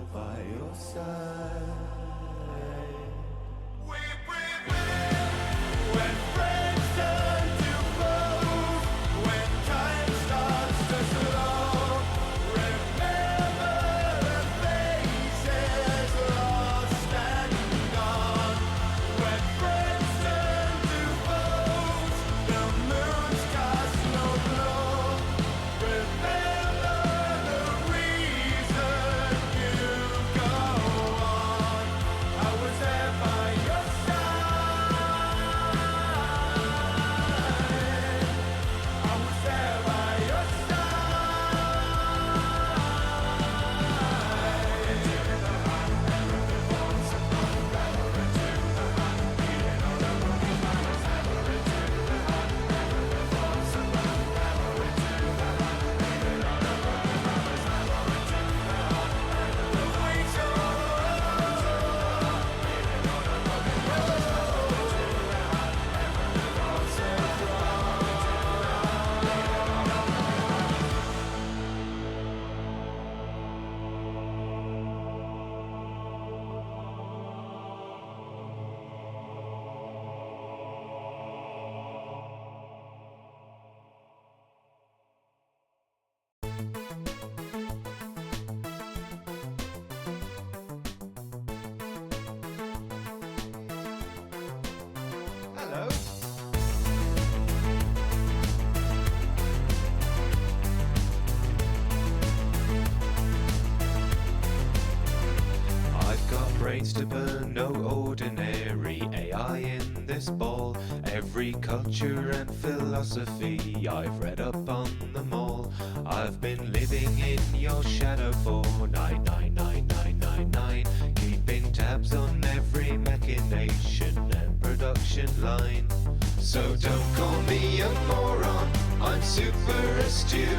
there by your side. We prevail when friends turn to foes, when time starts to slow. Remember the faces lost and gone. When friends turn to foes, the moon's cast no glow. Remember the reason you go on. I was there by your side. I was there by your Hello. I've got brains to burn, no ordinary AI in this ball. Every culture and philosophy, I've read up on them all. I've been living in your shadow for 99999, keeping tabs on every machination and production line. So don't call me a moron, I'm super astute.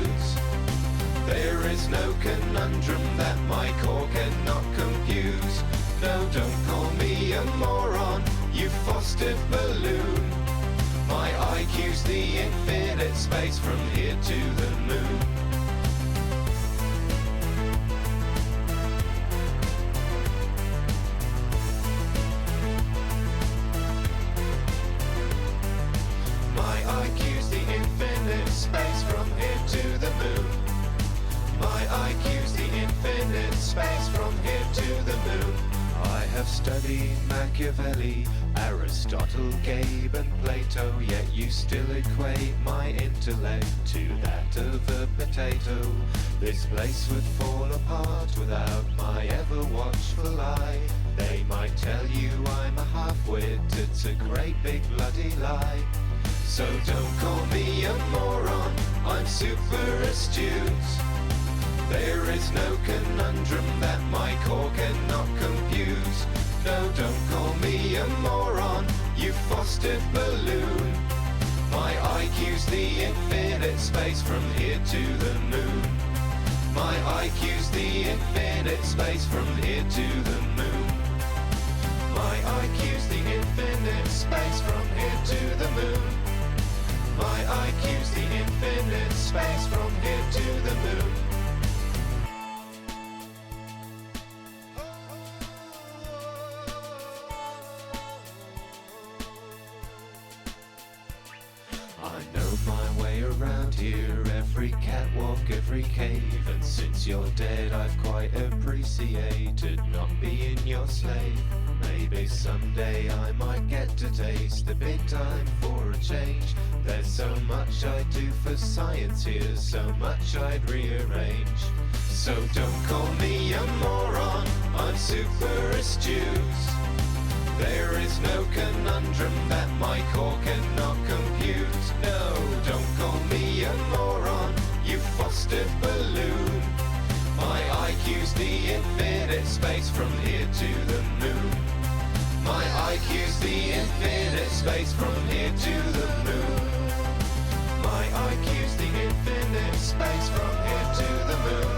There is no conundrum that my core cannot compute. No, don't call me a moron, you fostered balloon. My IQ's the infinite space from here to the moon. My IQ's the infinite space from here to the moon. My IQ's the infinite space from here to the moon. I have studied Machiavelli, Aristotle, Gabe and Plato, yet you still equate my intellect to that of a potato. This place would fall apart without my ever watchful eye. They might tell you I'm a half-wit, it's a great big bloody lie. So don't call me a moron, I'm super astute. There is no conundrum that my core cannot compute. No, don't call me a moron, you fostered balloon. My IQ's the infinite space from here to the moon. My IQ's the infinite space from here to the moon. My IQ's the infinite space from here to the moon. My IQ's the infinite space from here to the moon. I know my way around here, every catwalk, every cave. And since you're dead, I've quite appreciated not being your slave. Maybe someday I might get to taste the big time for a change. There's so much I'd do for science here, so much I'd rearrange. So don't call me a moron, I'm super astute. There is no conundrum that my core cannot compute. No, don't call me a moron, you fostered balloon. My IQ's the infinite space from here to the moon. My IQ's the infinite space from here to the moon. My IQ's the infinite space from here to the moon.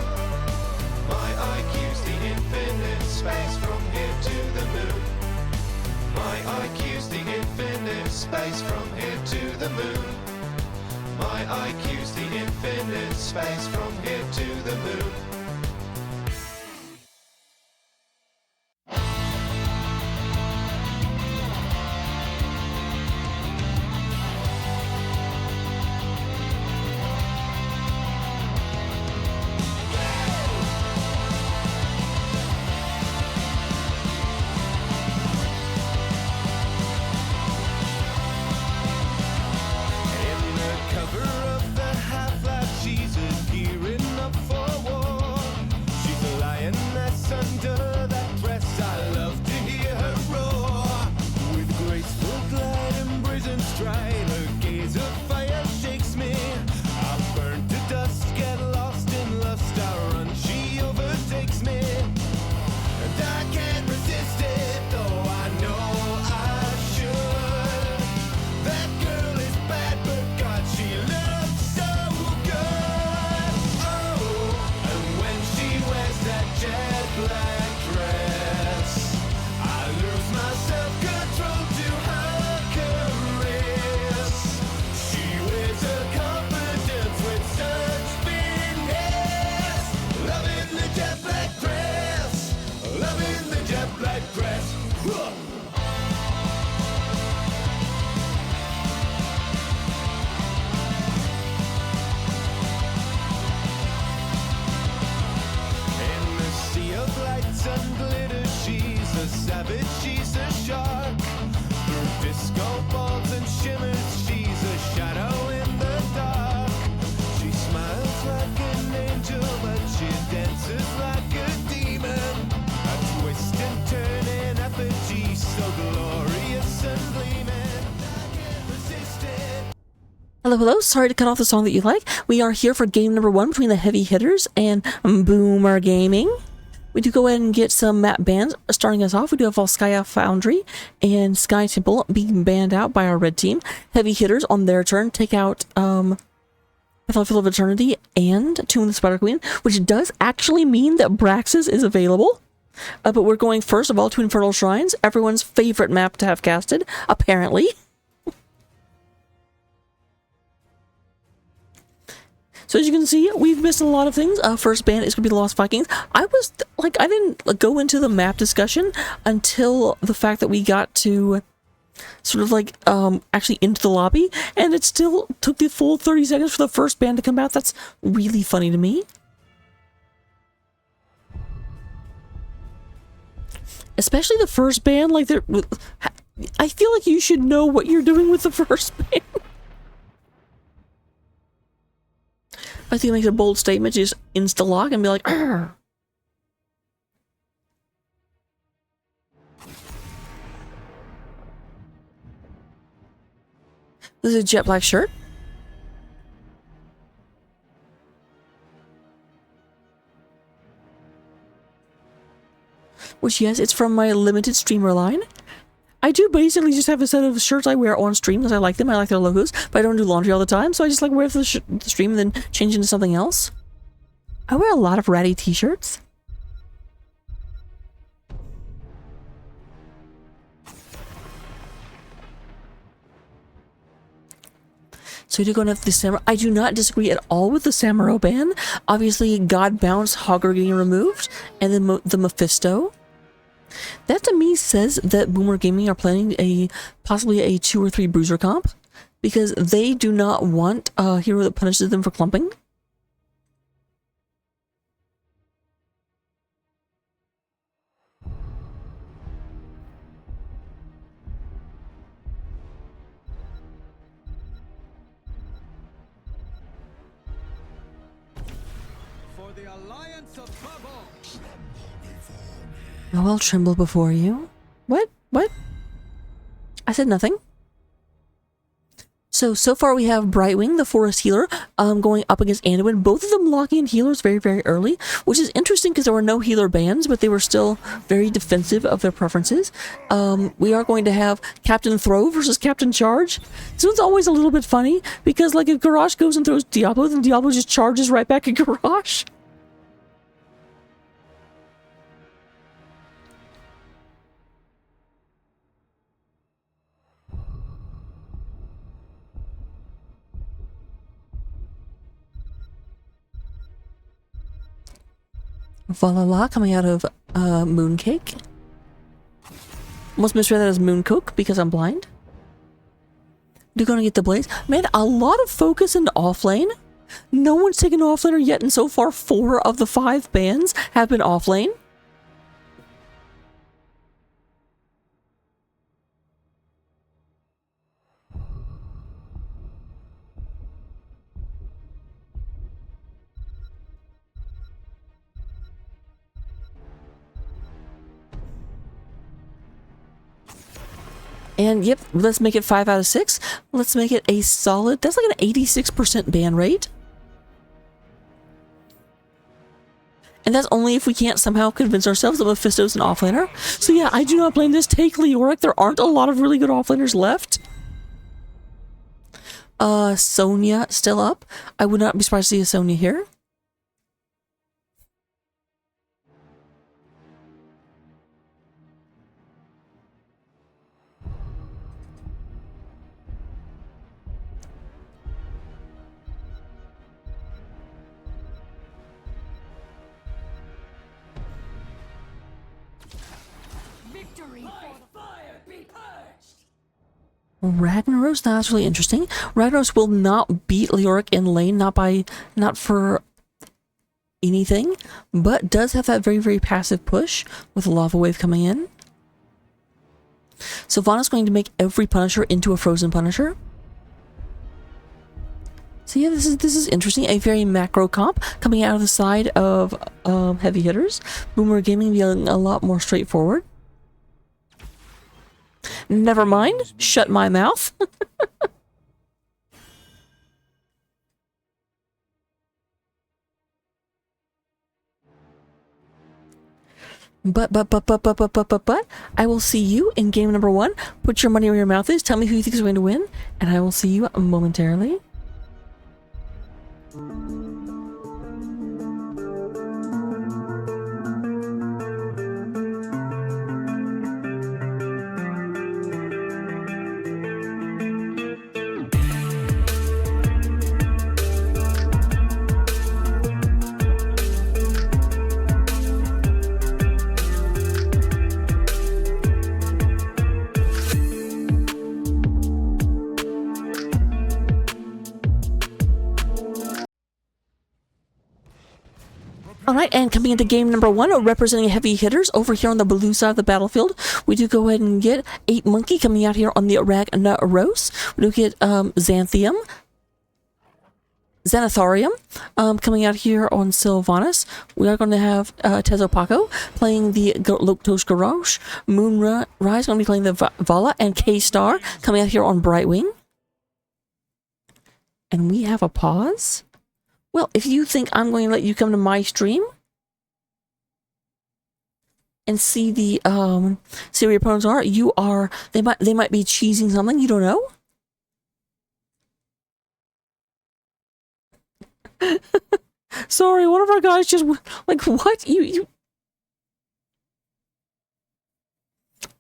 My IQ's the infinite space from here to the moon. My IQ's the infinite space from here to the moon. My IQ's the infinite space from here to the moon. Hello, hello. Sorry to cut off the song that you like. We are here for game number 1 between the Heavy Hitters and Boomer Gaming. We do go ahead and get some map bans. Starting us off, we do have Volskaya Foundry and Sky Temple being banned out by our red team. Heavy Hitters, on their turn, take out Battlefield of Eternity and Tomb of the Spider Queen, which does actually mean that Braxis is available. But we're going first of all to Infernal Shrines, everyone's favorite map to have casted, apparently. So as you can see, we've missed a lot of things. First ban is going to be the Lost Vikings. I didn't go into the map discussion until the fact that we got to sort of like, actually into the lobby, and it still took the full 30 seconds for the first ban to come out. That's really funny to me. Especially the first ban, like, I feel like you should know what you're doing with the first ban. I think it makes a bold statement, just insta-lock and be like, argh. This is a jet black shirt. Which, yes, it's from my limited streamer line. I do basically just have a set of shirts I wear on stream because I like them. I like their logos, but I don't do laundry all the time, so I just like wear it for the stream and then change into something else. I wear a lot of ratty t-shirts. So you're going to have the Samurai. I do not disagree at all with the Samurai ban. Obviously, God Bounce, Hogger getting removed, and then the Mephisto. That to me says that Boomer Gaming are planning possibly a 2 or 3 bruiser comp, because they do not want a hero that punishes them for clumping. For the Alliance of Bubble. Oh, I'll tremble before you. What? What? I said nothing. So far we have Brightwing, the Forest Healer, going up against Anduin. Both of them locking in healers very, very early, which is interesting because there were no healer bans, but they were still very defensive of their preferences. We are going to have Captain Throw versus Captain Charge. This one's always a little bit funny because, like, if Garrosh goes and throws Diablo, then Diablo just charges right back at Garrosh. Valhalla coming out of Mooncake. Almost misread that as Mooncook because I'm blind. You're gonna get the Blaze. Man, a lot of focus into offlane. No one's taken offlaner yet, and so far 4 of the 5 bans have been offlane. And yep, let's make it 5 out of 6. Let's make it a solid, that's like an 86% ban rate. And that's only if we can't somehow convince ourselves that Mephisto's an offlaner. So yeah, I do not blame this. Take Leoric. There aren't a lot of really good offlaners left. Sonya still up. I would not be surprised to see a Sonya here. Ragnaros, that's really interesting. Ragnaros will not beat Leoric in lane, not for anything, but does have that very, very passive push with a Lava Wave coming in. Sylvana's going to make every Punisher into a Frozen Punisher. So yeah, this is interesting. A very macro comp coming out of the side of Heavy Hitters. Boomer Gaming being a lot more straightforward. Never mind. Shut my mouth. But, I will see you in game number 1. Put your money where your mouth is. Tell me who you think is going to win, and I will see you momentarily. Alright, and coming into game number 1, representing Heavy Hitters over here on the blue side of the battlefield, we do go ahead and get 8 Monkey coming out here on the Ragnaros. We do get Xanatharium coming out here on Sylvanas. We are going to have Tezopaco playing the Loctos Garrosh. Moonrise going to be playing the Vala, and K-Star coming out here on Brightwing. And we have a pause. Well, if you think I'm going to let you come to my stream and see the see where your opponents are, they might be cheesing something, you don't know. Sorry, one of our guys just like, what? You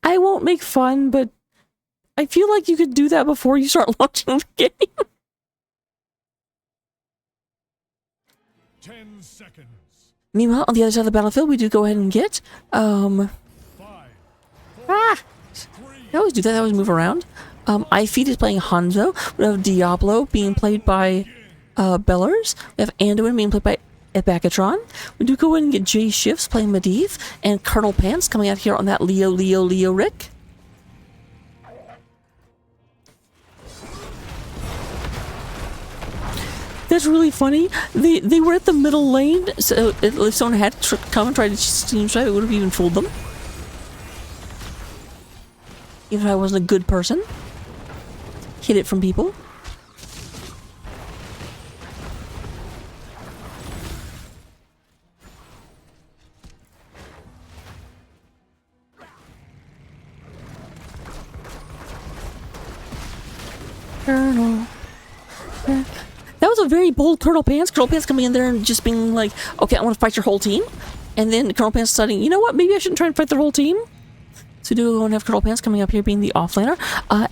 I won't make fun, but I feel like you could do that before you start launching the game. 10 seconds. Meanwhile, on the other side of the battlefield, we do go ahead and get, 5, 4, I 3, always do that, I always move around. iFeed is playing Hanzo. We have Diablo being played by, Bellers. We have Anduin being played by Epacatron. We do go ahead and get Jay Shifts playing Medivh, and Colonel Pants coming out here on that Leo Rick. That's really funny. They were at the middle lane, so if someone had come and tried to steam stripe, it would have even fooled them. Even if I wasn't a good person. Hid it from people. Colonel. That was a very bold Colonel Pants. Colonel Pants coming in there and just being like, okay, I want to fight your whole team. And then Colonel Pants deciding, you know what, maybe I shouldn't try and fight their whole team. So we do want to have Colonel Pants coming up here being the offlaner.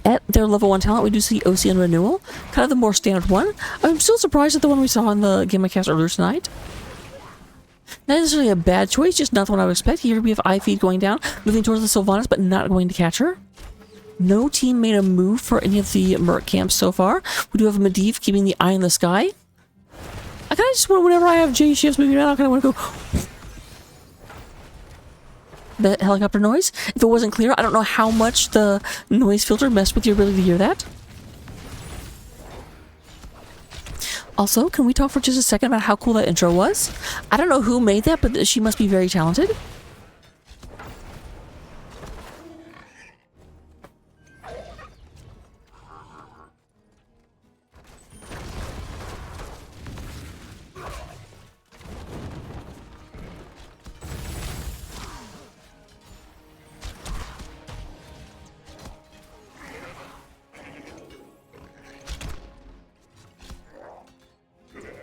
At their level 1 talent, we do see Ocean Renewal. Kind of the more standard one. I'm still surprised at the one we saw in the game I cast earlier tonight. Not necessarily a bad choice, just not the one I would expect. Here we have iFeed going down, moving towards the Sylvanas, but not going to catch her. No team made a move for any of the Merc camps so far. We do have Medivh keeping the eye in the sky. I kind of just want, whenever I have J shifts moving around, I kind of want to go... The helicopter noise. If it wasn't clear, I don't know how much the noise filter messed with your ability to hear that. Also, can we talk for just a second about how cool that intro was? I don't know who made that, but she must be very talented.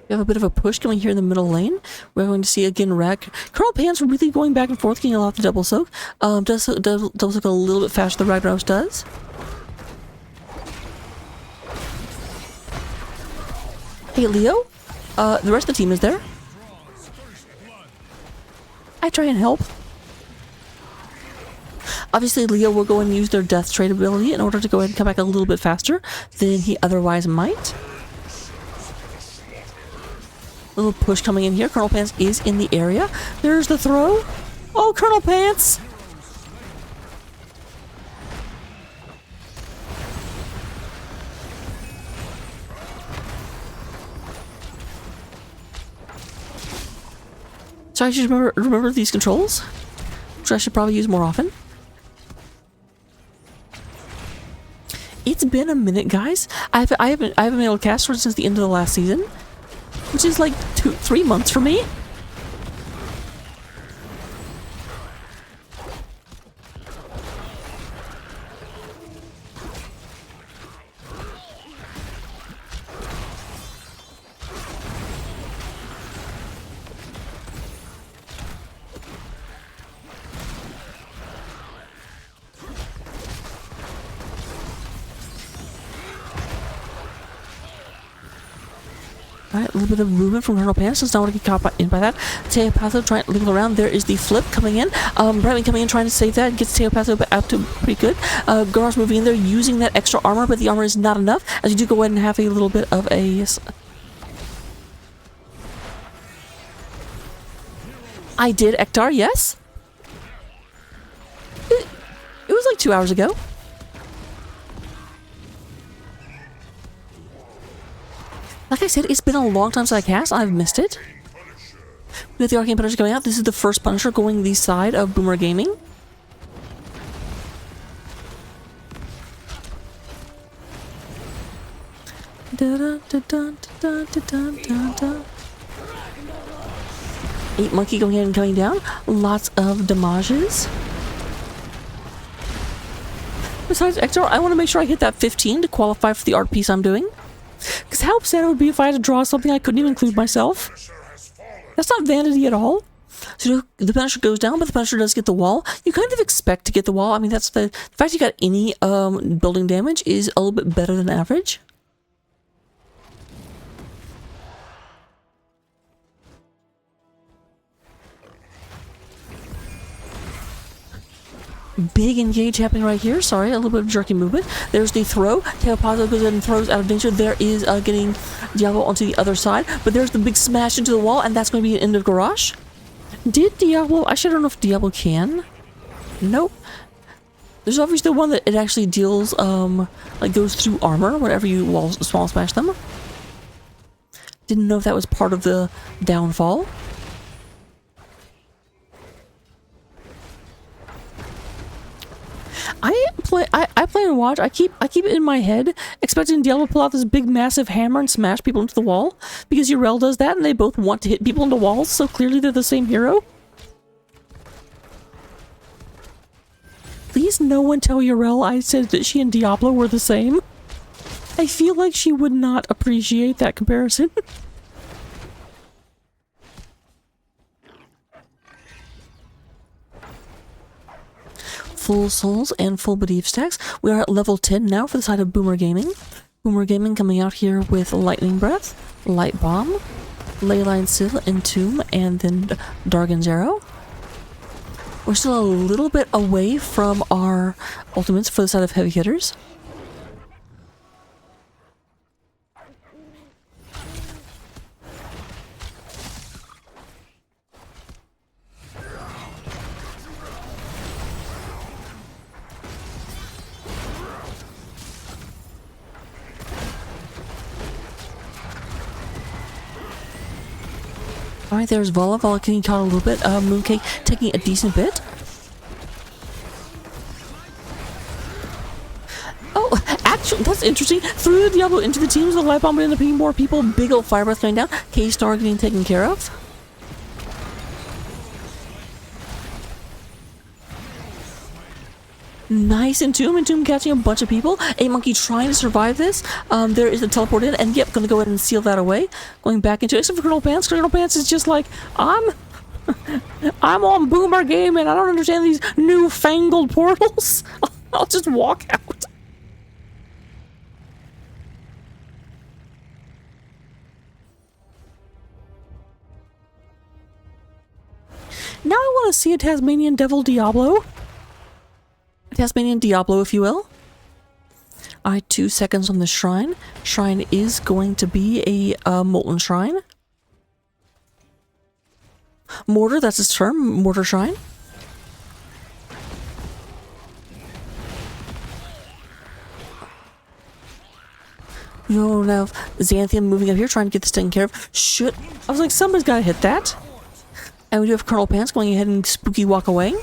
We have a bit of a push coming here in the middle lane. We're going to see again Colonel Pants really going back and forth, getting a lot of double soak. Does double soak a little bit faster than Ragnaros does. Hey Leo, the rest of the team is there. I try and help. Obviously Leo will go and use their death trade ability in order to go ahead and come back a little bit faster than he otherwise might. Little push coming in here. Colonel Pants is in the area. There's the throw. Oh, Colonel Pants! So I should remember these controls, which I should probably use more often. It's been a minute, guys. I haven't been able to cast Sword since the end of the last season, which is like 3 months for me. Alright, a little bit of movement from Colonel Pants. Does not want to get caught in by that. Teopatho trying to wiggle around. There is the flip coming in. Brightman coming in trying to save that. Gets Teopatho up to pretty good. Garage moving in there, using that extra armor, but the armor is not enough. As you do go ahead and have a little bit of a... I did, Ektar, yes. It was like 2 hours ago. Like I said, it's been a long time since I cast. I've missed it. We got the Arcane Punisher going out. This is the first Punisher going the side of Boomer Gaming. Eight Monkey going ahead and coming down. Lots of damages. Besides, Ektar, I want to make sure I hit that 15 to qualify for the art piece I'm doing. Because how upset it would be if I had to draw something I couldn't even include myself. That's not vanity at all. So the Punisher goes down, but the Punisher does get the wall. You kind of expect to get the wall. I mean, that's the fact you got any building damage is a little bit better than average. Big engage happening right here. Sorry, a little bit of jerky movement. There's the throw. Teopatho goes in and throws out of danger. There is getting Diablo onto the other side. But there's the big smash into the wall, and that's going to be an end of Garage. Did Diablo... I don't know if Diablo can. Nope. There's obviously the one that it actually deals, like goes through armor whenever you small smash them. Didn't know if that was part of the downfall. I play and watch. I keep it in my head, expecting Diablo to pull out this big massive hammer and smash people into the wall, because Yrel does that, and they both want to hit people into walls. So clearly they're the same hero. Please, no one tell Yrel I said that she and Diablo were the same. I feel like she would not appreciate that comparison. Full souls and full belief stacks. We are at level 10 now for the side of Boomer Gaming. Boomer Gaming coming out here with Lightning Breath, Light Bomb, Leyline Seal, Entomb, and then Dargan's Arrow. We're still a little bit away from our ultimates for the side of Heavy Hitters. Alright, there's Vala. Vala getting caught a little bit. Mooncake taking a decent bit. Oh, actually, that's interesting. Threw the Diablo into the teams. The Light Bomb would end up hitting more people. Big old Fire Breath going down. K-Star getting taken care of. Nice Entomb. Entomb catching a bunch of people. A Monkey trying to survive this. There is a teleport in, and yep, gonna go ahead and seal that away. Going back into it. Except for Colonel Pants. Colonel Pants is just like, I'm on Boomer Game, and I don't understand these newfangled portals. I'll just walk out. Now I want to see a Tasmanian Devil Diablo. Tasmanian Diablo, if you will. Alright, 2 seconds on the shrine. Shrine is going to be a Molten Shrine. Mortar, that's its term. Mortar Shrine. You now Xanthium moving up here, trying to get this taken care of. Should I was like, somebody's gotta hit that. And we do have Colonel Pants going ahead and spooky walk away.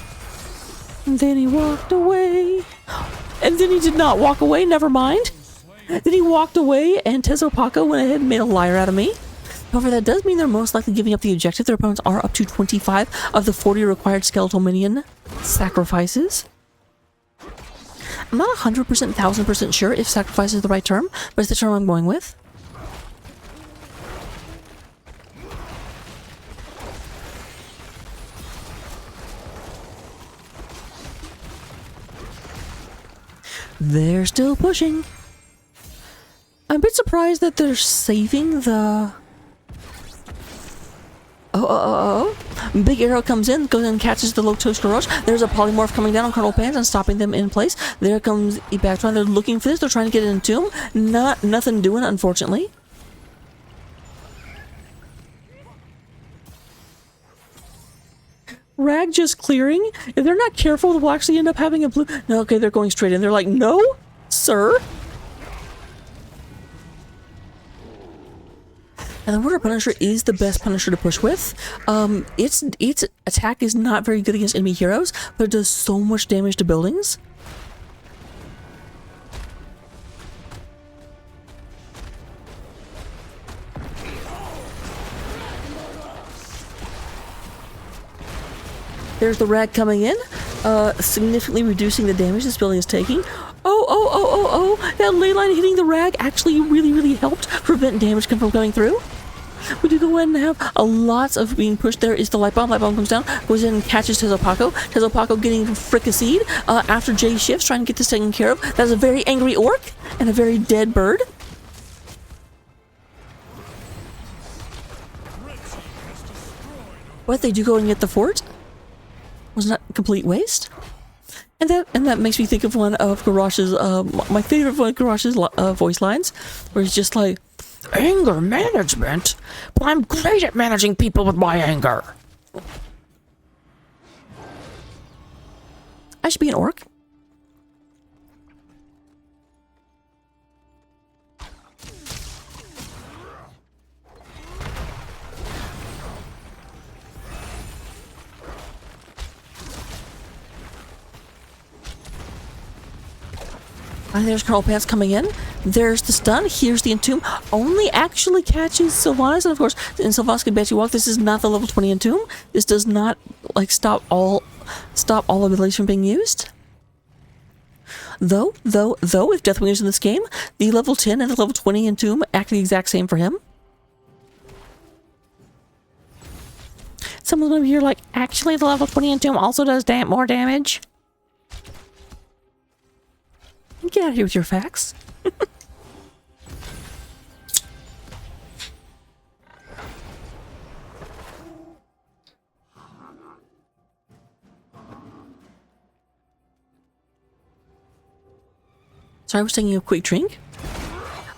And then he walked away. And then he did not walk away, never mind. Then he walked away, and Tezopaka went ahead and made a liar out of me. However, that does mean they're most likely giving up the objective. Their opponents are up to 25 of the 40 required skeletal minion sacrifices. I'm not 100%, 1000% sure if sacrifice is the right term, but it's the term I'm going with. They're still pushing. I'm a bit surprised that they're saving the Big Arrow comes in, goes in and catches the Low-Toast Garrosh. There's a Polymorph coming down on Colonel Pants and stopping them in place. There comes Ebactron. They're looking for this. They're trying to get it in Tomb. Nothing doing, unfortunately. Rag just clearing. If they're not careful, they'll actually end up having a blue... No, okay, they're going straight in. They're like, no, sir. And the Water Punisher is the best Punisher to push with. Its attack is not very good against enemy heroes, but it does so much damage to buildings. There's the Rag coming in, significantly reducing the damage this building is taking. Oh, that ley line hitting the Rag actually really helped prevent damage from coming through. We do go ahead and have lots of being pushed. There is the Light Bomb. Light Bomb comes down, goes in and catches Tezopaco. Tezopaco getting fricasseed after Jay shifts, trying to get this taken care of. That's a very angry orc and a very dead bird. But they do go and get the fort. Was not a complete waste. And that makes me think of one of Garrosh's, my favorite one of Garrosh's voice lines, where he's just like, anger management? But I'm great at managing people with my anger. I should be an orc. And there's Colonel Pants coming in. There's the stun. Here's the Entomb. Only actually catches Sylvanas. And of course, in Sylvanas can bet you walk. This is not the level 20 Entomb. This does not like stop all abilities from being used. Though, if Deathwing is in this game, the level 10 and the level 20 Entomb act the exact same for him. Someone's gonna be here like, actually the level 20 Entomb also does more damage. Get out of here with your facts. Sorry, I was taking a quick drink.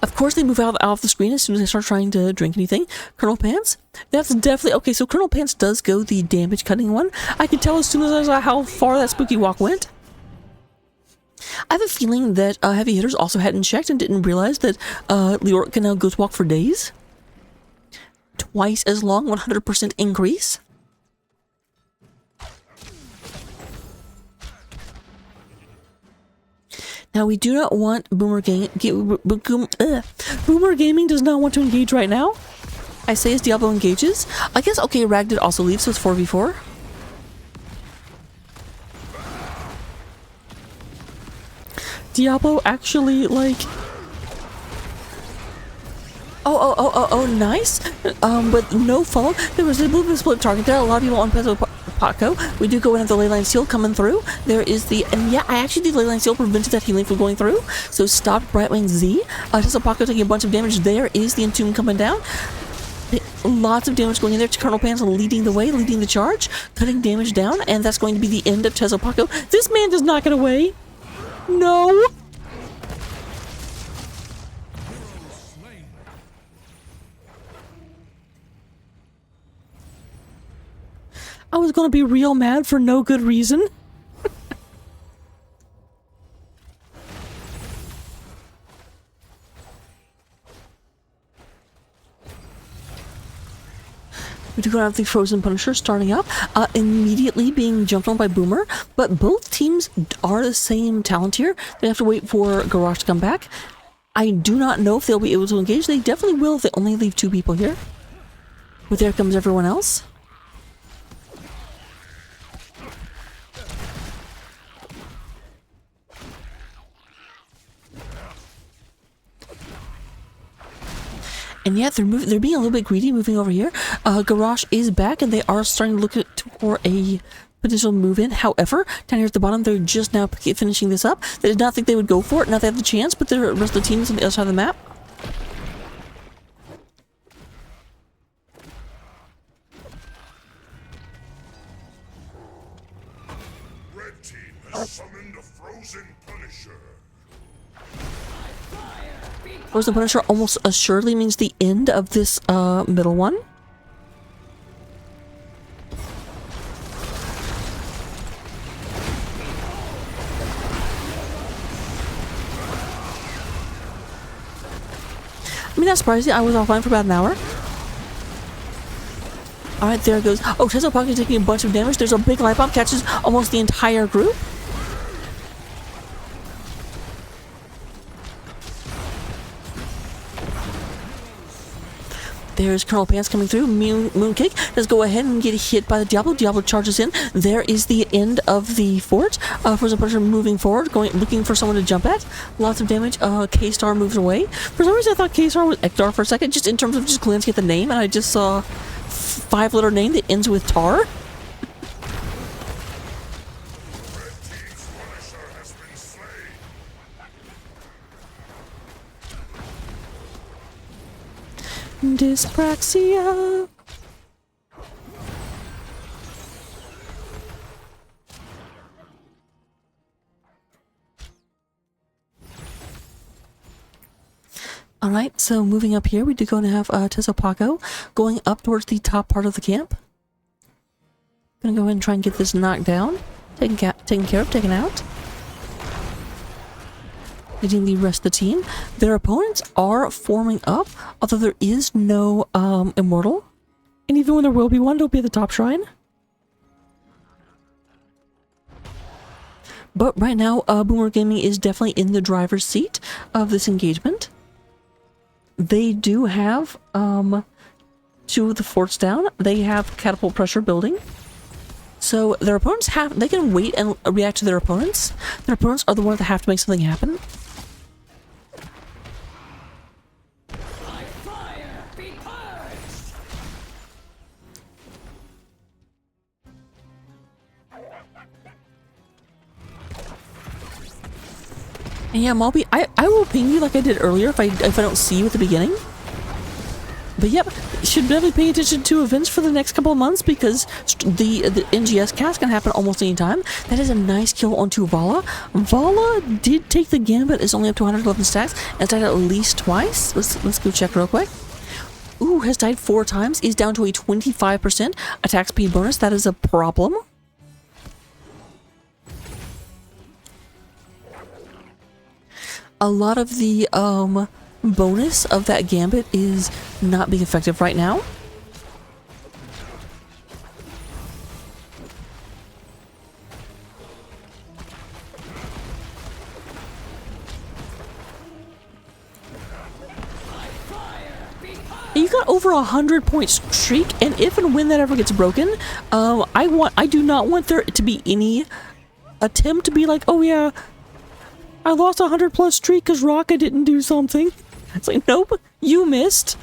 Of course, they move out of the screen as soon as I start trying to drink anything. Colonel Pants? That's definitely... Okay, so Colonel Pants does go the damage cutting one. I could tell as soon as I saw how far that spooky walk went. I have a feeling that Heavy Hitters also hadn't checked and didn't realize that Leoric can now ghost walk for days. Twice as long, 100% increase. Now we do not want Boomer Gaming does not want to engage right now. I say as Diablo engages. I guess, okay, Rag did also leave, so it's 4v4. Diablo actually, like... Oh, nice. But no follow. There was a blue split target there. A lot of people on Tezopaco. We do go in have the Leyline Seal coming through. There is the... And yeah, I actually did Leyline Seal prevented that healing from going through. So stopped Brightwing Z. Tezopaco taking a bunch of damage. There is the Entomb coming down. Lots of damage going in there. Colonel Pants leading the way, leading the charge, cutting damage down, and that's going to be the end of Tezopaco. This man does not get away. No! I was gonna be real mad for no good reason. We do have the Frozen Punisher starting up, immediately being jumped on by Boomer, but both teams are the same talent here. They have to wait for Garrosh to come back. I do not know if they'll be able to engage. They definitely will if they only leave 2 people here. But there comes everyone else. And yet they're being a little bit greedy moving over here. Garrosh is back and they are starting to look for a potential move in. However, down here at the bottom, they're just now finishing this up. They did not think they would go for it. Now they have the chance, but the rest of the team is on the other side of the map. Summon the Frozen Punisher. Frozen Punisher almost assuredly means the end of this middle one. I mean, that's surprising. I was offline for about an hour. Alright, there it goes. Oh, Tesla Pocket is taking a bunch of damage. There's a big light bomb, catches almost the entire group. There's Colonel Pants coming through. Mooncake does go ahead and get hit by the Diablo. Diablo charges in. There is the end of the fort. Frozen Punisher moving forward, looking for someone to jump at. Lots of damage. K-Star moves away. For some reason, I thought K-Star was Ektar for a second, just in terms of just glancing at the name, and I just saw 5-letter name that ends with Tar. Dyspraxia. Alright, so moving up here, we do go and have Tezopaco going up towards the top part of the camp. Gonna go ahead and try and get this knocked down. Taken care of, taken out. Getting the rest of the team. Their opponents are forming up, although there is no immortal. And even when there will be one, it'll be at the top shrine. But right now, Boomer Gaming is definitely in the driver's seat of this engagement. They do have 2 of the forts down. They have catapult pressure building. So their opponents they can wait and react to their opponents. Their opponents are the ones that have to make something happen. And yeah, Malby, I will ping you like I did earlier if I don't see you at the beginning. But yep, you should definitely pay attention to events for the next couple of months because the NGS cast can happen almost any time. That is a nice kill onto Vala. Vala did take the gambit, is only up to 111 stacks, and it's died at least twice. Let's go check real quick. Ooh, has died 4 times, is down to a 25% attack speed bonus. That is a problem. A lot of the bonus of that gambit is not being effective right now. You got over 100-point streak, and if and when that ever gets broken, I do not want there to be any attempt to be like, oh yeah, I lost a 100+ streak because Rocka didn't do something. It's like, nope, you missed.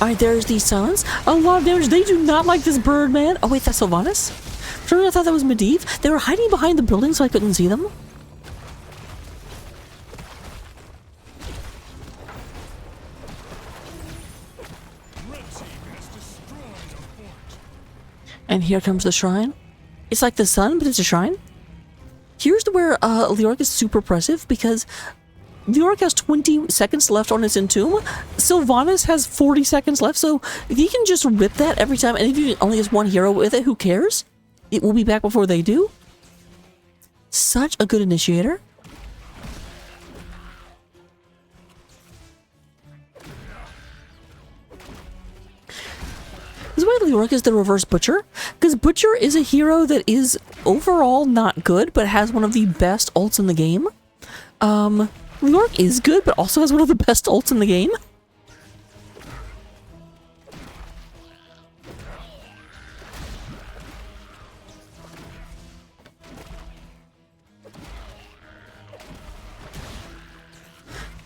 Alright, there's the silence. A lot of damage. They do not like this bird, man. Oh wait, that's Sylvanas? For some reason I thought that was Medivh. They were hiding behind the building so I couldn't see them. And here comes the shrine. It's like the sun, but it's a shrine. Here's where Leoric is super impressive because Leoric has 20 seconds left on his entomb. Sylvanas has 40 seconds left, so if he can just rip that every time, and if he only has 1 hero with it, who cares? It will be back before they do. Such a good initiator. This is why Leoric is the reverse Butcher, because Butcher is a hero that is overall not good, but has one of the best ults in the game. Leoric is good, but also has one of the best ults in the game.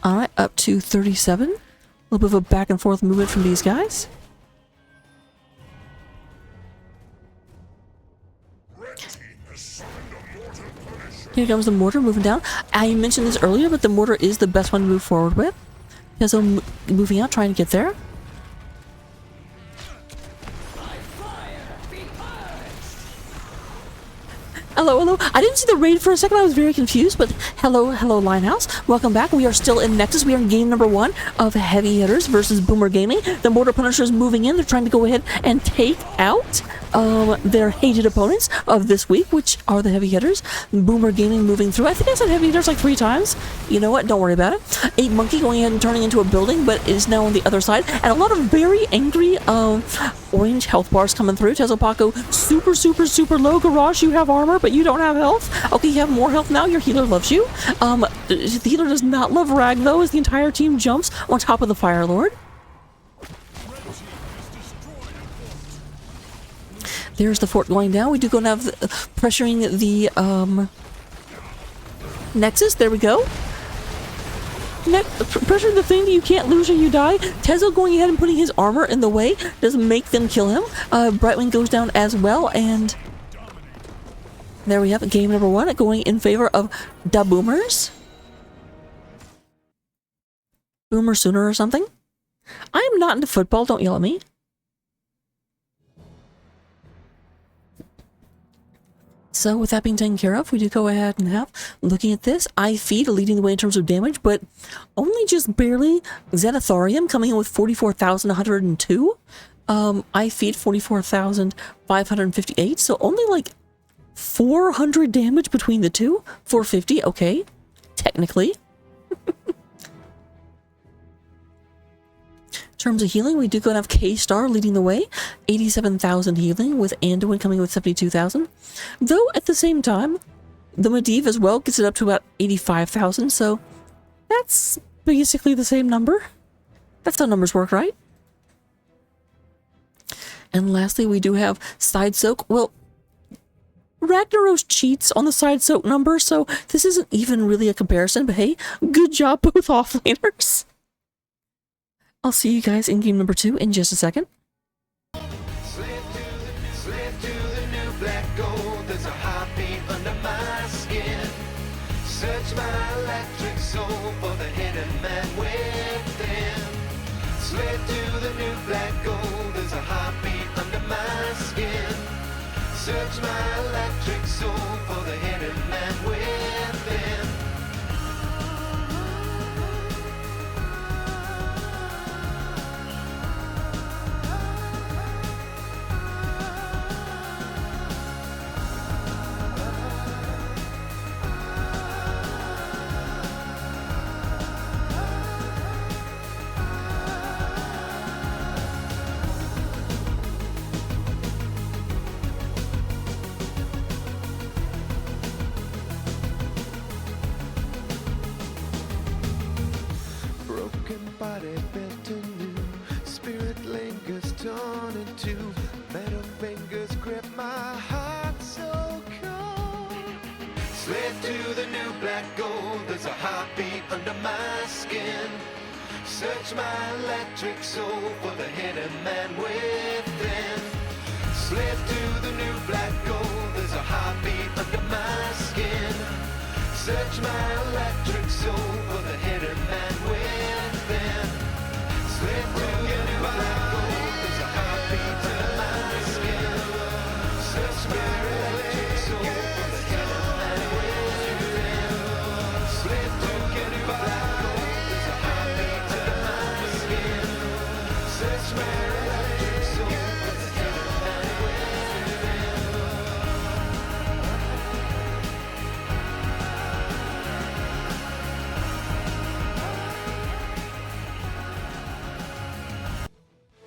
Alright, up to 37. A little bit of a back and forth movement from these guys. Here comes the mortar moving down. I mentioned this earlier, but the mortar is the best one to move forward with. Because I'm moving out, trying to get there. Hello, hello. I didn't see the raid for a second. I was very confused, but hello, hello, Linehouse. Welcome back. We are still in Nexus. We are in game number 1 of Heavy Hitters versus Boomer Gaming. The Mortar Punisher is moving in. They're trying to go ahead and take out their hated opponents of this week, which are the Heavy Hitters. Boomer Gaming moving through. I think I said Heavy Hitters like 3 times. You know what? Don't worry about it. 8 Monkey going ahead and turning into a building, but is now on the other side. And a lot of very angry orange health bars coming through. Tezopaco, super, super, super low. Garage, you have armor, but you don't have health. Okay, you have more health now. Your healer loves you. The healer does not love Rag, though, as the entire team jumps on top of the Fire Lord. There's the fort going down. We do go and have pressuring the Nexus. There we go. Pressuring the thing that you can't lose or you die. Tezo going ahead and putting his armor in the way doesn't make them kill him. Brightwing goes down as well, and there we have game number 1 going in favor of the Boomers. Boomer sooner or something. I am not into football. Don't yell at me. So with that being taken care of, we do go ahead and have, looking at this, iFeed leading the way in terms of damage, but only just barely. Xenothorium coming in with 44,102. iFeed 44,558, so only like 400 damage between the two. 450, okay. Technically. In terms of healing, we do go and have K-Star leading the way, 87,000 healing, with Anduin coming with 72,000. Though, at the same time, the Medivh as well gets it up to about 85,000, so that's basically the same number. That's how numbers work, right? And lastly, we do have Side Soak. Well, Ragnaros cheats on the Side Soak number, so this isn't even really a comparison, but hey, good job both offlaners. I'll see you guys in game number 2 in just a second. Slave to the new black gold. There's a heartbeat under my skin. Search my electric soul for the hidden man within. Slave to the new black gold. There's a heartbeat under my skin. Search my electric soul for the hidden man within. Broken body built anew. Spirit lingers torn into. Metal fingers grip my heart so cold. Slave to the new black gold. There's a heartbeat under my skin. Search my electric soul for the hidden man within. Slave to the new black gold. There's a heartbeat under my skin. Search my electric soul for the hidden man within. Slave to the new black gold. There's a heartbeat under my skin. Search my electric soul for the hidden man within. Slave to the new black gold. There's a heartbeat under my skin. Search my electric soul for the hidden man within.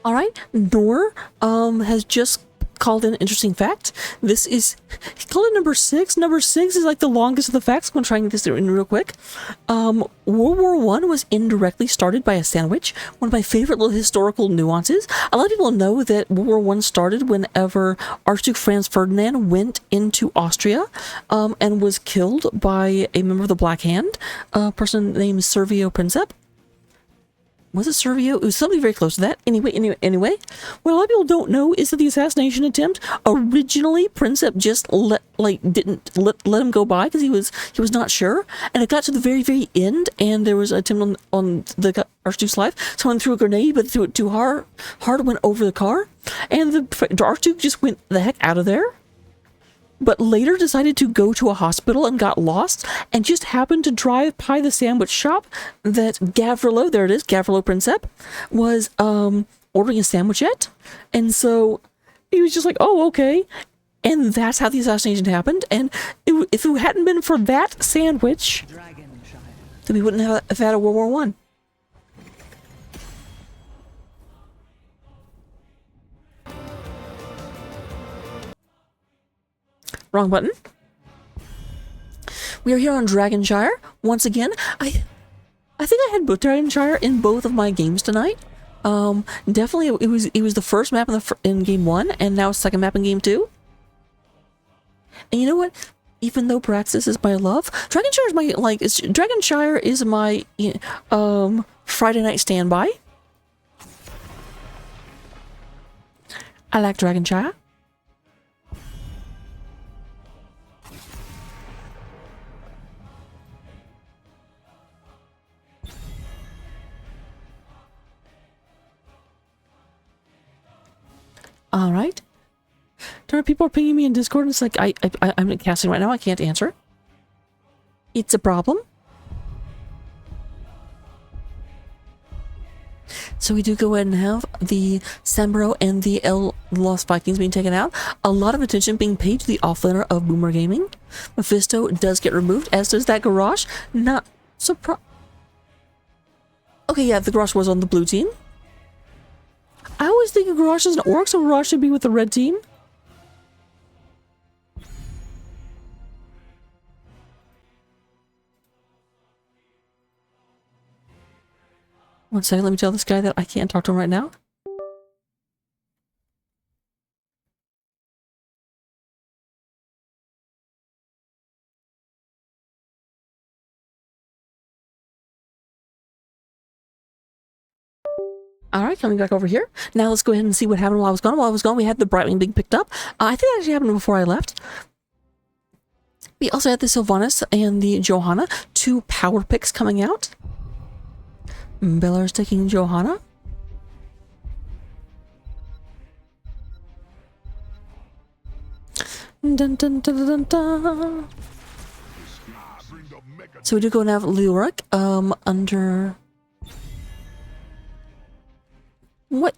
All right, Nor has just called an interesting fact. This is, he called it number 6. Number 6 is like the longest of the facts. I'm going to try and get this in real quick. World War I was indirectly started by a sandwich. One of my favorite little historical nuances. A lot of people know that World War I started whenever Archduke Franz Ferdinand went into Austria and was killed by a member of the Black Hand, a person named Servio Princip. Was it Servio? It was something very close to that. Anyway, what a lot of people don't know is that the assassination attempt, originally Princip just didn't let him go by because he was not sure, and it got to the very, very end, and there was an attempt on the Archduke's life. Someone threw a grenade, but threw it too hard, went over the car, and the Archduke just went the heck out of there. but later decided to go to a hospital and got lost and just happened to drive by the sandwich shop that Gavrilo, there it is, Gavrilo Princip, was ordering a sandwich at. And so he was just like, oh, okay. And that's how the assassination happened. And if it hadn't been for that sandwich, then we wouldn't have had a World War I. Wrong button. We are here on Dragonshire once again. I think I had both Dragonshire in both of my games tonight. Definitely it was the first map in game 1, and now second map in game 2. And you know what? Even though Praxis is my love, Dragonshire is my Dragonshire is my Friday night standby. I like Dragonshire. All right. Darn, people are pinging me in Discord. It's like I'm casting right now. I can't answer. It's a problem. So we do go ahead and have the Sambro and the Lost Vikings being taken out. A lot of attention being paid to the offlaner of Boomer Gaming. Mephisto does get removed, as does that Garrosh. Not surprised. Okay, yeah, the Garrosh was on the blue team. I always think Garrosh is an orc, so Garrosh should be with the red team. One second, let me tell this guy that I can't talk to him right now. Alright, coming back over here. Now let's go ahead and see what happened while I was gone. While I was gone, we had the Brightwing being picked up. I think that actually happened before I left. We also had the Sylvanas and the Johanna, 2 power picks coming out. Bellar's taking Johanna. Dun, dun, dun, dun, dun. So we do go and have Leoric under... What?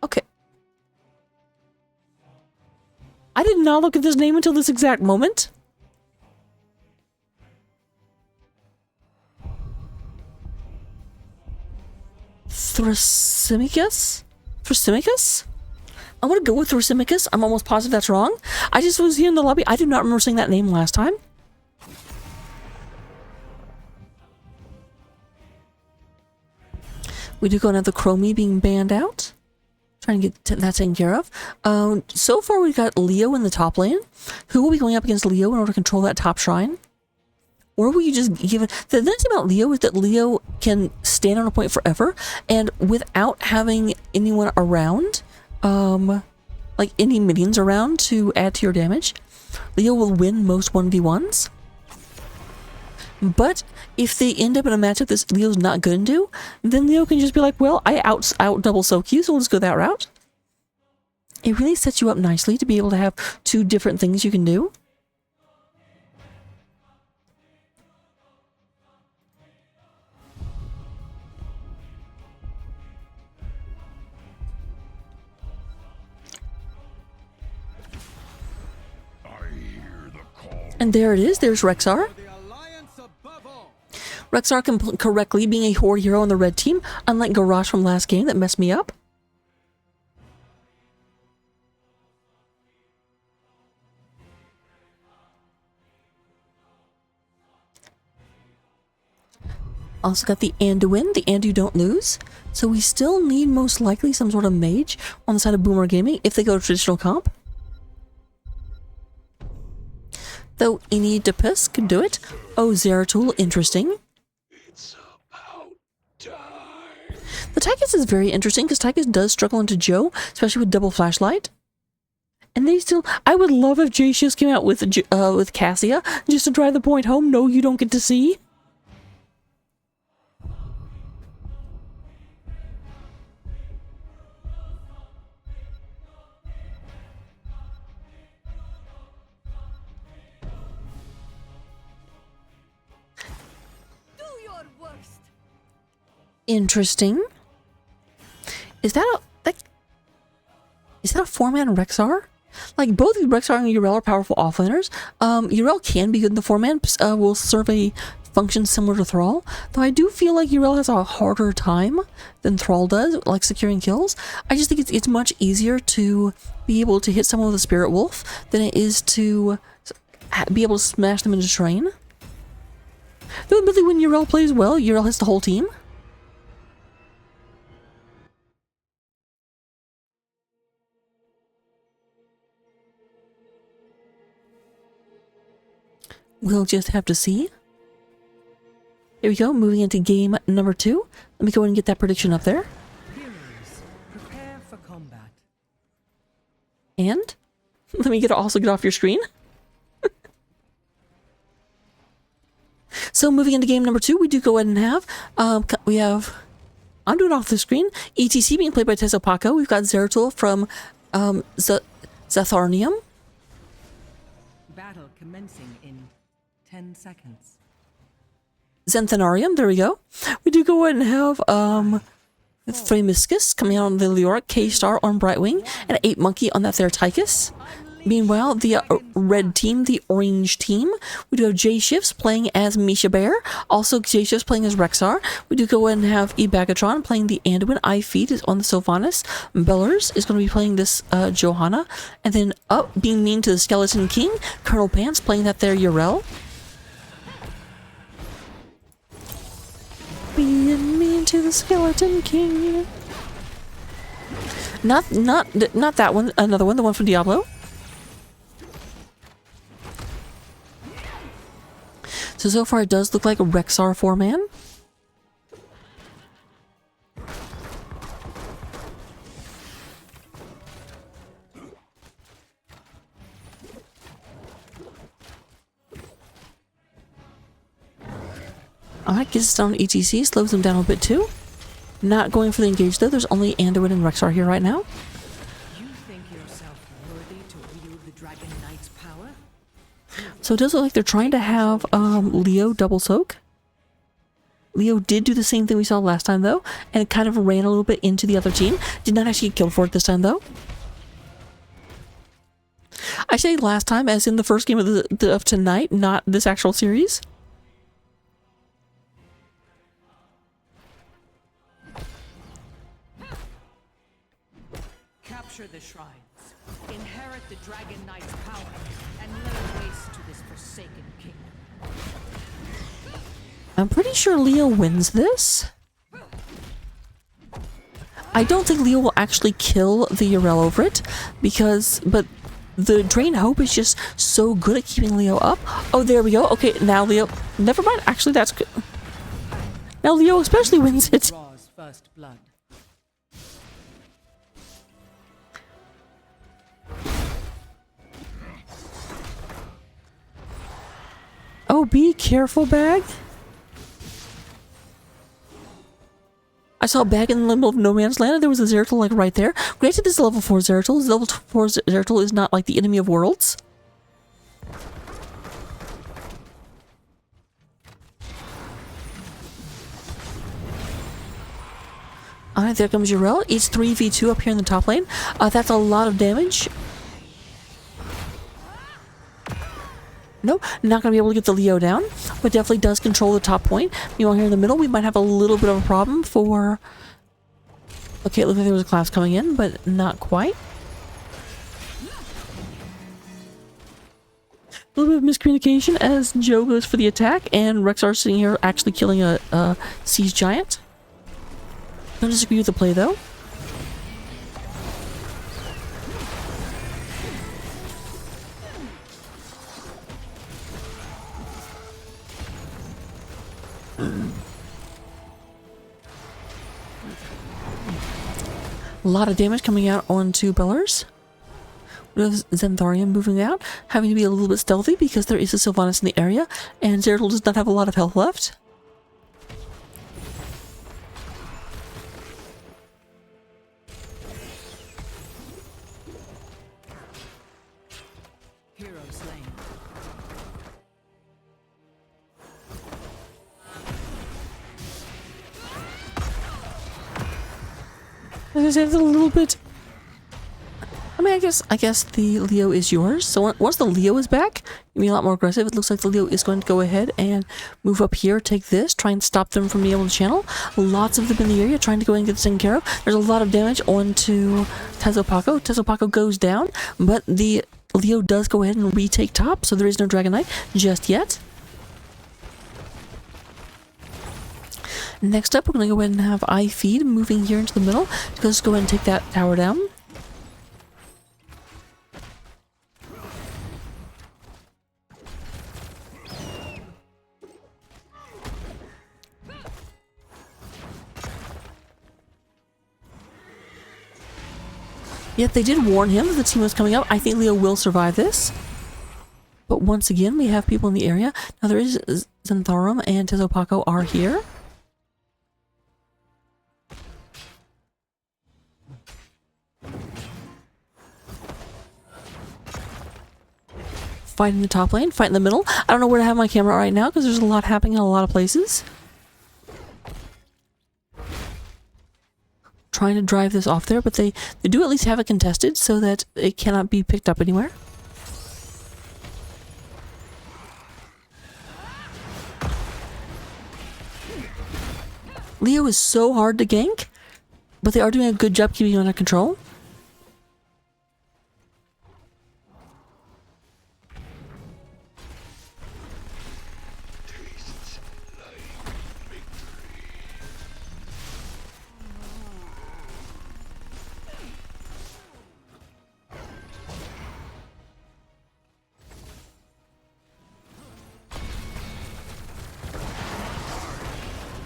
Okay. I did not look at this name until this exact moment. Thrasymachus? Thrasymachus? I'm gonna go with Thrasymachus. I'm almost positive that's wrong. I just was here in the lobby. I do not remember saying that name last time. We do go and have the Chromie being banned out. Trying to get that taken care of. So far we've got Leo in the top lane. Who will be going up against Leo in order to control that top shrine? Or will you just give it... The nice thing about Leo is that Leo can stand on a point forever, and without having anyone around, like any minions around to add to your damage, Leo will win most 1v1s. But if they end up in a matchup that Leo's not good into, then Leo can just be like, well, I out double soak you, so we'll just go that route. It really sets you up nicely to be able to have 2 different things you can do. And there it is, there's Rexar. Rexar can correctly being a horde hero on the red team, unlike Garrosh from last game that messed me up. Also got the Anduin, the Andu don't lose. So we still need most likely some sort of mage on the side of Boomer Gaming if they go traditional comp. Though any Depis can do it. Oh, Zeratul, interesting. It's about time. The Tychus is very interesting because Tychus does struggle into Joe, especially with double flashlight. And they still... I would love if Jacius came out with Cassia just to drive the point home. No, you don't get to see. Interesting. Is that a 4-man Rexar? Like, both Rexar and Yrel are powerful offlaners. Yrel can be good in the 4-man, will serve a function similar to Thrall, though I do feel like Yrel has a harder time than Thrall does, like securing kills. I just think it's much easier to be able to hit someone with a Spirit Wolf than it is to be able to smash them into terrain. Though admittedly, when Yrel plays well, Yrel hits the whole team. We'll just have to see. Here we go, moving into game number 2. Let me go ahead and get that prediction up there. Heroes, prepare for combat. And let me also get off your screen. So moving into game number 2, we do go ahead and have, I'm doing off the screen, ETC being played by Tezo Paco. We've got Zeratul from Zatharnium. Battle commencing in 10 seconds. Zenthanarium, there we go. We do go ahead and have Thremiscus coming out on the Leoric, K-Star on Brightwing, and 8 Monkey on that there Tychus. Meanwhile, the red team, the orange team, we do have J-Shifts playing as Misha Bear, also J-Shifts playing as Rexar. We do go ahead and have Ebagatron playing the Anduin, Ifeet is on the Sylvanas, Bellers is going to be playing this Johanna, and then being mean to the Skeleton King, Colonel Pants playing that there Yrel. Being mean to the Skeleton King. Not that one, another one, the one from Diablo. So far it does look like a Rexar 4-man. Alright, gets us down to ETC, slows them down a bit too. Not going for the engage though, there's only Anduin and Rexar here right now. You think yourself worthy to wield the Dragon Knight's power? So it does look like they're trying to have Leo double soak. Leo did do the same thing we saw last time though, and it kind of ran a little bit into the other team. Did not actually get killed for it this time though. I say last time as in the first game of tonight, not this actual series. Capture the shrines, inherit the Dragon Knight's power, and lay waste to this forsaken kingdom. I'm pretty sure Leo wins this. I don't think Leo will actually kill the Yrel over it, but the Drain Hope is just so good at keeping Leo up. Oh, there we go. Okay, now Leo, never mind. Actually, that's good. Now Leo especially wins it. Draws first blood. Oh, be careful, Bag. I saw a Bag in the middle of no man's land, and there was a Zeratul like right there. Granted, this is level 4 Zeratul. This level 4 Zeratul is not like the enemy of worlds. Alright, there comes Yrel. It's 3v2 up here in the top lane. That's a lot of damage. No, not going to be able to get the Leo down, but definitely does control the top point. Meanwhile, here in the middle, we might have a little bit of a problem for... Okay, it looked like there was a collapse coming in, but not quite. A little bit of miscommunication as Joe goes for the attack, and Rexar sitting here actually killing a Siege Giant. Don't disagree with the play, though. A lot of damage coming out onto Bellers. With Zentharium moving out, having to be a little bit stealthy because there is a Sylvanas in the area, and Zeratul does not have a lot of health left. Hero slain. As I said, it's a little bit... I mean, I guess the Leo is yours. So once the Leo is back, you'll be a lot more aggressive. It looks like the Leo is going to go ahead and move up here, take this, try and stop them from being able to channel. Lots of them in the area trying to go and get this taken care of. There's a lot of damage onto Tezopaco. Tezopaco goes down, but the Leo does go ahead and retake top, so there is no Dragon Knight just yet. Next up, we're going to go ahead and have I-Feed moving here into the middle. Let's go ahead and take that tower down. Yet they did warn him that the team was coming up. I think Leo will survive this. But once again, we have people in the area. Now there is Xantharum and Tezopaco are here. Fight in the top lane, fight in the middle. I don't know where to have my camera right now because there's a lot happening in a lot of places. Trying to drive this off there, but they do at least have it contested so that it cannot be picked up anywhere. Leo is so hard to gank, but they are doing a good job keeping him under control.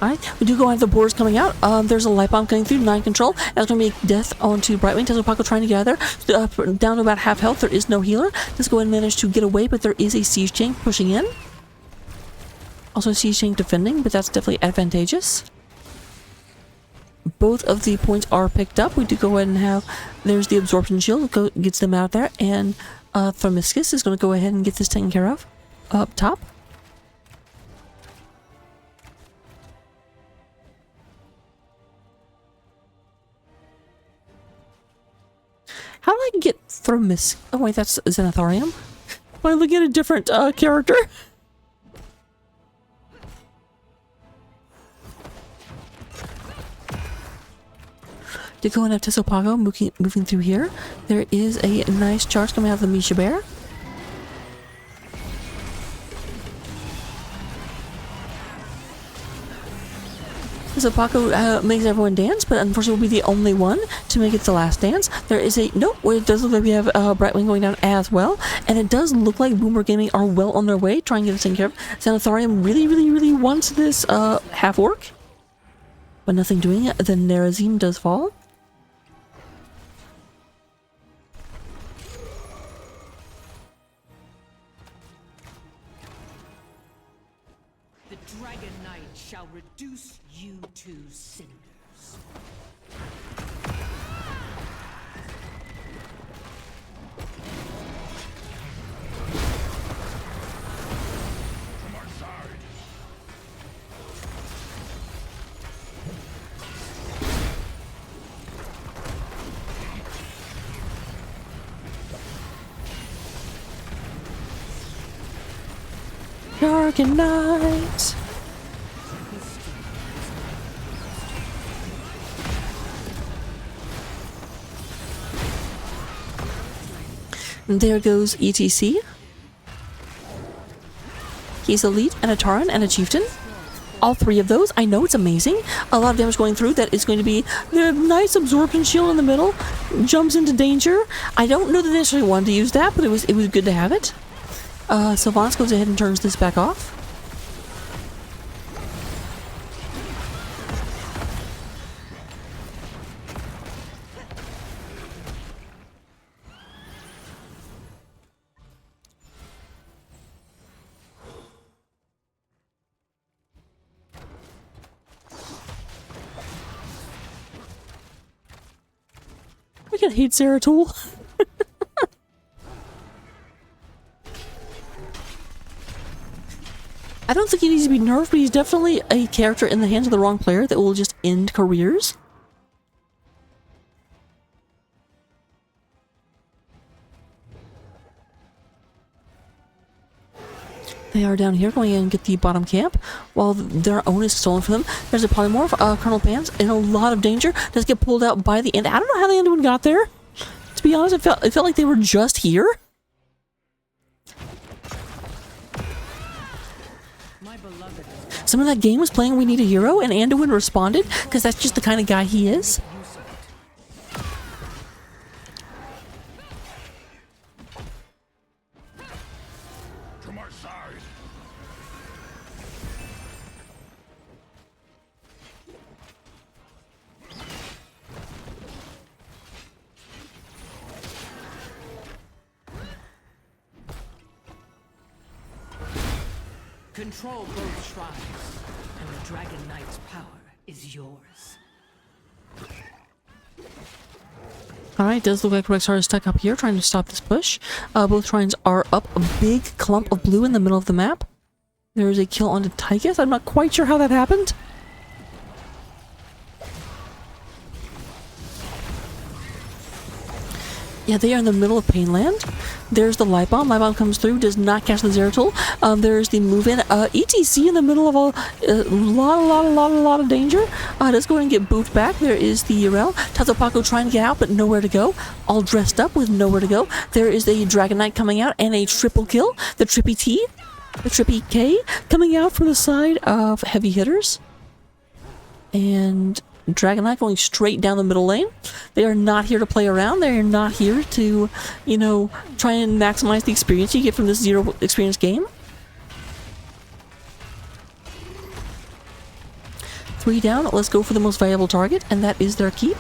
Alright, we do go have the borders coming out. There's a light bomb coming through, 9 control. That's going to be death onto Brightwing. Tezopaco trying to get out of there. Down to about half health. There is no healer. Let's go ahead and manage to get away, but there is a siege tank pushing in. Also a siege tank defending, but that's definitely advantageous. Both of the points are picked up. We do go ahead and have... There's the absorption shield. Gets them out there. And Thaumiscus is going to go ahead and get this taken care of. Up top. How do I get Thaumiscus? Oh wait, that's Xanatharium. Am I looking at a different character? To go and have Tezopaco moving through here. There is a nice charge coming out of the Misha Bear. Tezopaco makes everyone dance, but unfortunately will be the only one to make it the last dance. There is a... Nope, it does look like we have Brightwing going down as well. And it does look like Boomer Gaming are well on their way, trying to get this taken care of. Xanatharium really wants this half-orc. But nothing doing it. The Nerazim does fall. The Dragon Knight shall reduce you to cinders. Dragon Knight. And there goes ETC. He's a lead, and a Tauren, and a Chieftain. All 3 of those. I know it's amazing. A lot of damage going through. That is going to be the nice absorption shield in the middle. Jumps into danger. I don't know that they necessarily wanted to use that, but it was good to have it. Sylvanas goes ahead and turns this back off. I can hate Zeratul. I don't think he needs to be nerfed, but he's definitely a character in the hands of the wrong player that will just end careers. They are down here going in and get the bottom camp while their own is stolen from them. There's a polymorph, Colonel Pans, in a lot of danger. Does get pulled out by the end. I don't know how the end one got there. To be honest, it felt like they were just here. Some of that game was playing We Need a Hero, and Anduin responded, because that's just the kind of guy he is. To my side. Control both shrines, and the Dragon Knight's power is yours. Alright, does look like Rexar is stuck up here trying to stop this push. Both shrines are up. A big clump of blue in the middle of the map. There is a kill onto Tychus. I'm not quite sure how that happened. Yeah, they are in the middle of Painland. There's the Light Bomb. Light Bomb comes through, does not catch the Zeratul. There's the move-in. ETC in the middle of a lot of danger. Does go and get booped back. There is the Urel. Tazopako trying to get out, but nowhere to go. All dressed up with nowhere to go. There is the Dragon Knight coming out and a triple kill. The Trippy T, the Trippy K coming out from the side of Heavy Hitters. And Dragon Knight going straight down the middle lane. They are not here to play around. They are not here to, you know, try and maximize the experience you get from this zero experience game. 3 down. Let's go for the most valuable target, and that is their keep.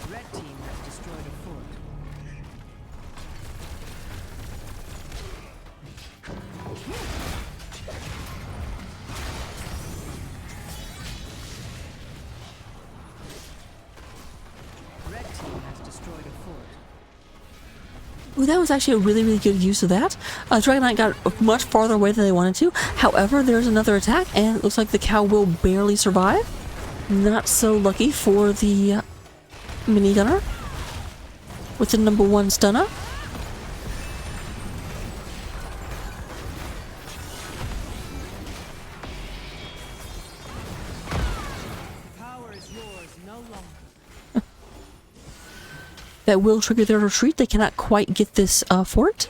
Red team has destroyed a fort. Red team has destroyed a fort. Ooh, that was actually a really good use of that. Dragon Knight got much farther away than they wanted to. However, there's another attack, and it looks like the cow will barely survive. Not so lucky for the minigunner with the #1 stunner. Power is yours no longer. That will trigger their retreat. They cannot quite get this fort.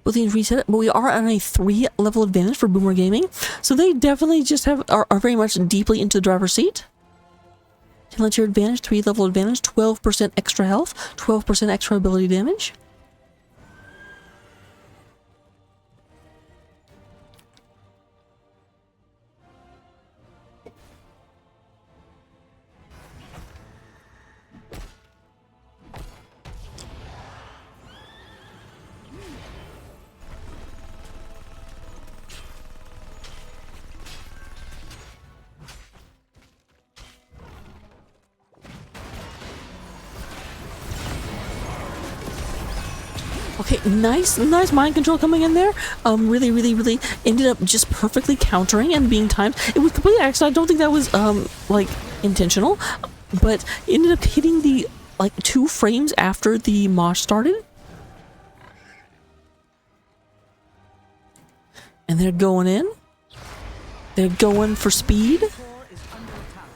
Both teams reset it, but we are on a 3-level advantage for Boomer Gaming, so they definitely just are very much deeply into the driver's seat. Talent tier advantage, 3-level advantage, 12% extra health, 12% extra ability damage. Okay, nice mind control coming in there. Really ended up just perfectly countering and being timed. It was completely accidental. I don't think that was like intentional, but ended up hitting the like 2 frames after the mosh started. And they're going in. They're going for speed. Core is under attack.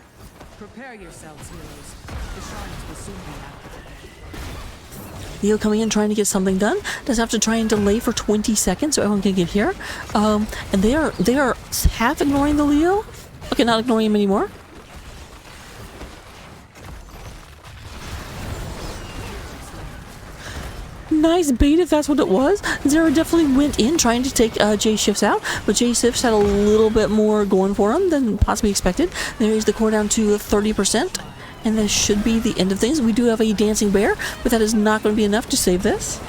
Prepare yourselves, heroes. The shrines will soon be activated. Leo coming in trying to get something done. Does have to try and delay for 20 seconds so everyone can get here. And they are half ignoring the Leo. Okay, not ignoring him anymore. Nice bait if that's what it was. Zera definitely went in trying to take J Shifts out, but J Shifts had a little bit more going for him than possibly expected. There is the core down to 30%, and this should be the end of things. We do have a dancing bear, but that is not going to be enough to save this.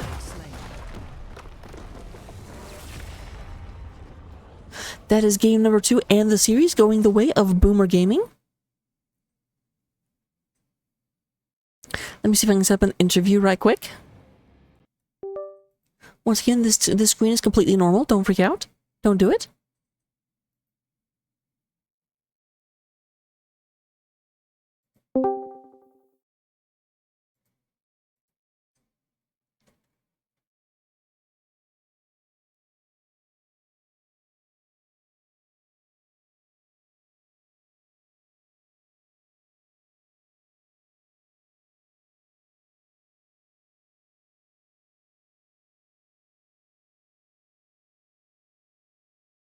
That is game number 2 and the series going the way of Boomer Gaming. Let me see if I can set up an interview right quick. Once again, this screen is completely normal. Don't freak out. Don't do it.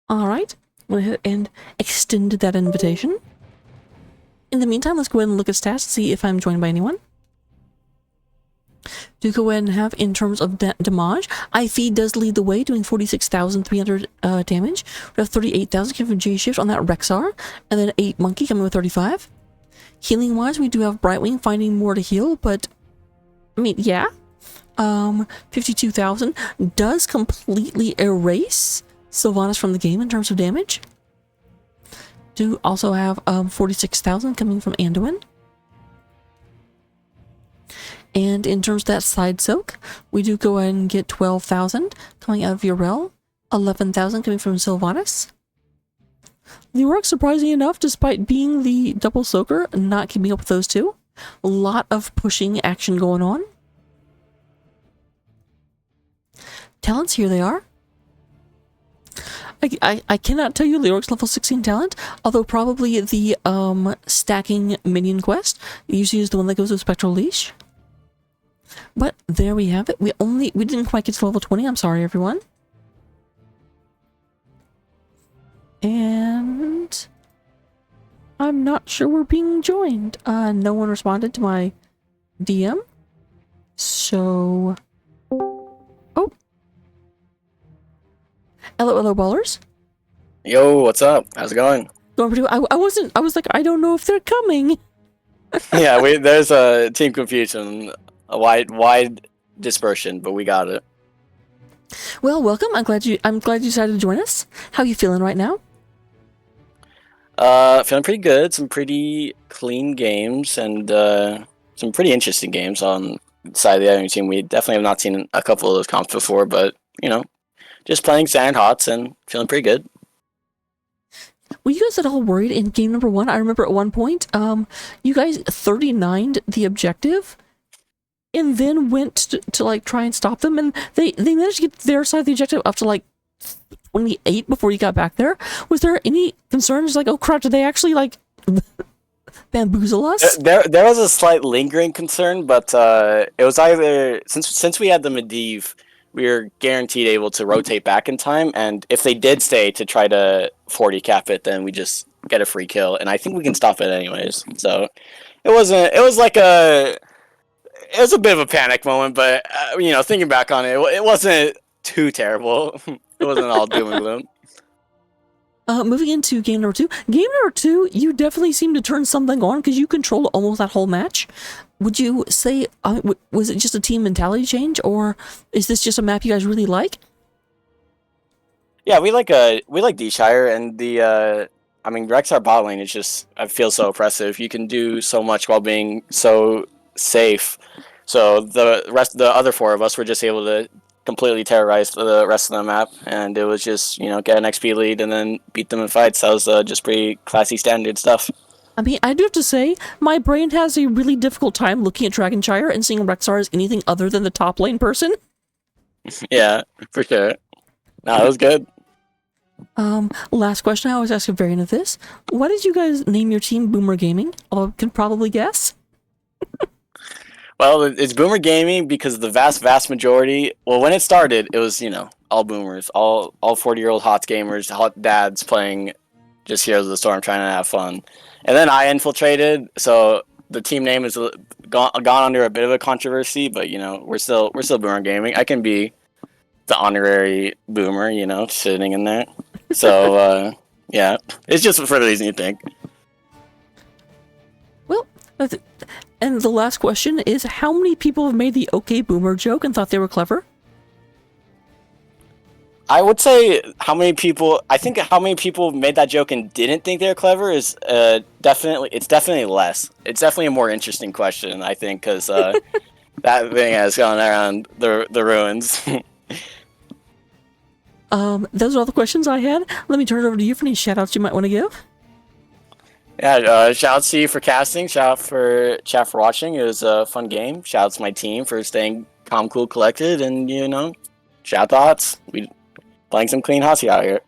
All right. I'm going to hit and extend that invitation. In the meantime, let's go ahead and look at stats to see if I'm joined by anyone. Do go ahead and have, in terms of damage, iFeed does lead the way, doing 46,300 damage. We have 38,000 coming from J-Shift on that Rexar, and then 8 Monkey coming with 35. Healing-wise, we do have Brightwing finding more to heal, but, I mean, yeah. 52,000 does completely erase Sylvanas from the game in terms of damage. Do also have 46,000 coming from Anduin. And in terms of that side soak, we do go ahead and get 12,000 coming out of Urel, 11,000 coming from Sylvanas. Leoric, surprisingly enough, despite being the double soaker, not keeping up with those two. A lot of pushing action going on. Talents, here they are. I cannot tell you Leoric's level 16 talent, although probably the stacking minion quest usually is the one that goes with Spectral Leash. But there we have it. We didn't quite get to level 20. I'm sorry, everyone. And I'm not sure we're being joined. No one responded to my DM. So, oh, hello, ballers. Yo, what's up? How's it going? Going pretty well. I was like, I don't know if they're coming. Yeah, there's a team confusion, a wide dispersion, but we got it. Well, welcome. I'm glad you decided to join us. How are you feeling right now? Feeling pretty good. Some pretty clean games and some pretty interesting games on the side of the enemy team. We definitely have not seen a couple of those comps before, but just playing Sand Hots and feeling pretty good. Were you guys at all worried in game number 1? I remember at one point, you guys 39'd the objective, and then went to like try and stop them, and they managed to get their side of the objective up to like 28 before you got back there. Was there any concerns like, oh crap, did they actually like bamboozle us? There was a slight lingering concern, but it was either since we had the Medivh, we were guaranteed able to rotate back in time, and if they did stay to try to 40 cap it, then we just get a free kill, and I think we can stop it anyways. So it was a bit of a panic moment, but thinking back on it, it wasn't too terrible. It wasn't all doom and gloom. Moving into game number 2. Game number 2, you definitely seem to turn something on because you controlled almost that whole match. Would you say, was it just a team mentality change, or is this just a map you guys really like? Yeah, we like D-Shire, and the Rexar bot lane is just, I feel so oppressive. You can do so much while being so safe. So the other 4 of us were just able to completely terrorize the rest of the map, and it was just get an XP lead and then beat them in fights. That was just pretty classy standard stuff. I mean, I do have to say, my brain has a really difficult time looking at Dragonshire and seeing Rexar as anything other than the top lane person. Yeah, for sure. No, it was good. Last question I always ask a variant of this. Why did you guys name your team Boomer Gaming? I can probably guess. Well, it's Boomer Gaming because the vast majority, well, when it started, it was, all boomers, all 40-year-old HOTS gamers, hot dads playing just Heroes of the Storm, trying to have fun. And then I infiltrated, so the team name has gone under a bit of a controversy, but, we're still Boomer Gaming. I can be the honorary boomer, sitting in there. So, yeah, it's just for the reason you think. Well, and the last question is, how many people have made the okay boomer joke and thought they were clever? I would say how many people made that joke and didn't think they were clever is definitely less. It's definitely a more interesting question, I think, because that thing has gone around the ruins. Those are all the questions I had. Let me turn it over to you for any shout outs you might want to give. Yeah, shout out to you for casting. Shout out for chat for watching. It was a fun game. Shout out to my team for staying calm, cool, collected, and shout out to Hots. We playing some clean hotsy out here.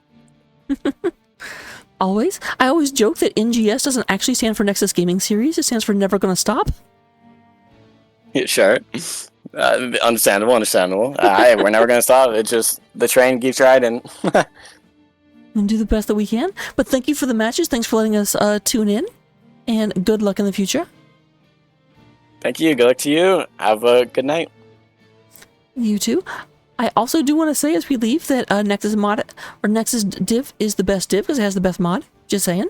Always. I always joke that NGS doesn't actually stand for Nexus Gaming Series. It stands for Never Gonna Stop. Yeah, sure. Understandable. Hey, we're never gonna stop. It's just the train keeps riding. And do the best that we can. But thank you for the matches. Thanks for letting us tune in. And good luck in the future. Thank you. Good luck to you. Have a good night. You too. I also do want to say as we leave that Nexus mod or Nexus div is the best div because it has the best mod. Just saying.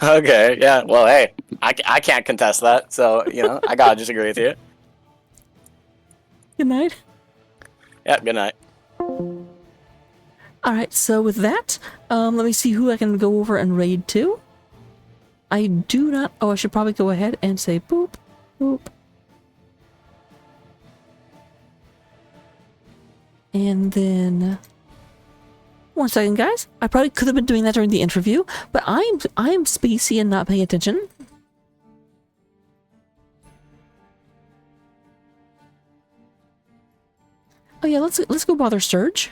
Okay. Yeah. Well, hey, I can't contest that. So I gotta disagree with you. Good night. Yeah. Good night. Alright, so with that, let me see who I can go over and raid to. I do not... Oh, I should probably go ahead and say boop, boop. And then... One second, guys. I probably could have been doing that during the interview, but I'm spacey and not paying attention. Oh yeah, let's go bother Surge.